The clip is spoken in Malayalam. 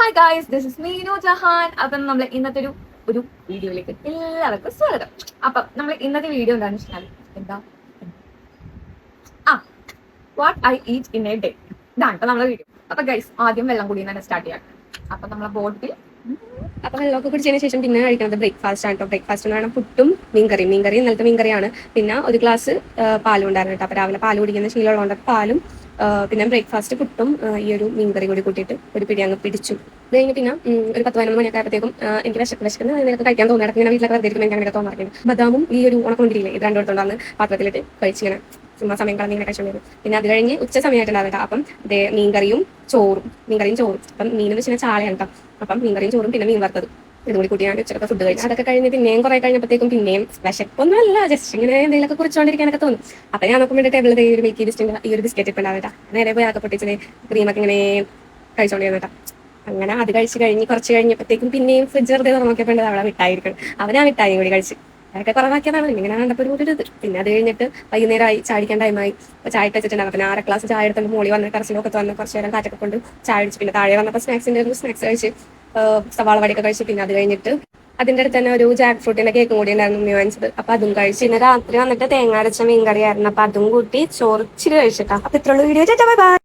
Hi guys, this is Meenu Jahan. അപ്പം നമ്മൾ ഇന്നത്തെ ഒരു വീഡിയോയിലേക്ക് എല്ലാവർക്കും സ്വാഗതം. അപ്പം നമ്മൾ ഇന്നത്തെ വീഡിയോ എന്താണെന്ന് വെച്ചാൽ എന്താ what I eat in A day. ഇതാണ് ഇപ്പൊ നമ്മളെ വീഡിയോ. അപ്പൊ ഗൈസ്, ആദ്യം വെള്ളം കൂടി തന്നെ സ്റ്റാർട്ട് ചെയ്യാം. അപ്പൊ നമ്മളെ ബോട്ടിൽ അപ്പൊ വെള്ളമൊക്കെ കുടിച്ചതിന് ശേഷം പിന്നെ കഴിക്കുന്നത് ബ്രേക്ക്ഫാസ്റ്റ് ആണ് കേട്ടോ. ബ്രേക്ക്ഫാസ്റ്റ് എന്ന് പറഞ്ഞാൽ പുട്ടും മീൻകറി ഇന്നലത്തെ മീൻകറിയാണ്. പിന്നെ ഒരു ഗ്ലാസ് പാലും ഉണ്ടായിരുന്നു കേട്ടോ. അപ്പൊ രാവിലെ പാല് കുടിക്കുന്ന ശീലമുള്ളതുകൊണ്ട് പാലും പിന്നെ ബ്രേക്ക്ഫാസ്റ്റ് പുട്ടും ഈ ഒരു മീൻകറി കൂടി കൂട്ടിയിട്ട് ഒരു പിടി അങ്ങ് പിടിച്ചു. അത് കഴിഞ്ഞ് പിന്നെ ഒരു 10-11 മണിയൊക്കെ ആയപ്പോഴത്തേക്കും എനിക്ക് വിശക്കുന്ന നിനക്ക് കഴിക്കാൻ തോന്നുന്നു. ഇങ്ങനെ വീട്ടിലൊക്കെ വെറുതെ ഇരിക്കുമ്പോൾ എനിക്ക് അങ്ങനെ തോന്നാറുണ്ട്. ബദാമും ഈ ഒരു ഉണക്കൊണ്ടിരില്ലേ, ഇത് രണ്ടും എടുത്തോണ്ടാണ് പാത്രത്തിലിട്ട് കഴിച്ചിങ്ങനെ ചുമ്മാ സമയം കളഞ്ഞ് ഇങ്ങനെ കഴിച്ചുകൊണ്ടിരുന്നു. പിന്നെ അത് കഴിഞ്ഞ് ഉച്ച സമയമായിട്ടുണ്ടാവില്ല. അപ്പം മീൻകറിയും ചോറും. അപ്പം മീനെന്ന് വെച്ചാൽ ചാളയാണ് കേട്ടോ. അപ്പം മീൻകറിയും ചോറും പിന്നെ മീൻ വറുത്തത് ഇതുകൂടി കൂട്ടിയാണ് ഉച്ചക്കത്തെ ഫുഡ് കഴിച്ചു. അതൊക്കെ കഴിഞ്ഞ് പിന്നെയും കുറെ കഴിഞ്ഞപ്പോഴത്തേക്കും പിന്നെയും വിശപ്പൊന്നും അല്ല, ജസ്റ്റ് ഇങ്ങനെ എന്തെങ്കിലുമൊക്കെ കുറിച്ചുകൊണ്ടിരിക്കാനൊക്കെ തോന്നും. അപ്പൊ ഞാൻ നോക്കുമ്പോൾ ടേബിളിൽ ഈ ഒരു മിൽക്കി ബിസ്റ്റിന്റെ ഈ ഒരു ബിസ്ക്കറ്റ് ഇപ്പം ഉണ്ടാവില്ല. നേരെ പോയി ആകെ പൊട്ടിച്ചത് ക്രീമൊക്കെ ഇങ്ങനെ കഴിച്ചോണ്ടിരുന്നു കേട്ടോ. അങ്ങനെ അത് കഴിച്ച് കഴിഞ്ഞ് കുറച്ച് കഴിഞ്ഞപ്പോഴത്തേക്കും പിന്നെയും ഫ്രിഡ്ജ് വെറുതെ നോക്കിയപ്പോൾ അവിടെ മിഠായിരിക്കണം. അവൻ ആ മിഠായും കൂടി കഴിച്ച് അതൊക്കെ കുറവാക്കിയതാണ്. ഇങ്ങനെ കണ്ടപ്പോൾ ഒരു ഇത്. പിന്നെ അത് കഴിഞ്ഞിട്ട് വൈകുന്നേരമായി, ചാടിക്കാൻ ടൈമായി. അപ്പോൾ ചായ ഇട്ട് വെച്ചിട്ടുണ്ടാകും. പിന്നെ 6 ഗ്ലാസ് ചായ എടുത്തുകൊണ്ട് മോളി വന്ന് ടെറസിലൊക്കെ വന്ന് കുറച്ച് നേരം കാറ്റൊക്കെ കൊണ്ട് ചായ അടിച്ച് പിന്നെ താഴെ വന്നപ്പോൾ സ്നാക്സ് കഴിച്ച് സവാള വടിയൊക്കെ കഴിച്ച് പിന്നെ അത് കഴിഞ്ഞിട്ട് അതിന്റെ അടുത്ത് തന്നെ ഒരു ജാക്ക് ഫ്രൂട്ടിന്റെ കേക്കും കൂടി ഉണ്ടായിരുന്നു വാങ്ങിച്ചത്. അപ്പൊ അതും കഴിച്ച് പിന്നെ രാത്രി വന്നിട്ട് തേങ്ങ അരച്ച മീൻകറി ആയിരുന്നു. അപ്പൊ അതും കൂട്ടി ചോറിച്ചിരി കഴിച്ചിട്ടാ. അപ്പൊ ഇത്രയുള്ള വീഡിയോ. Bye bye.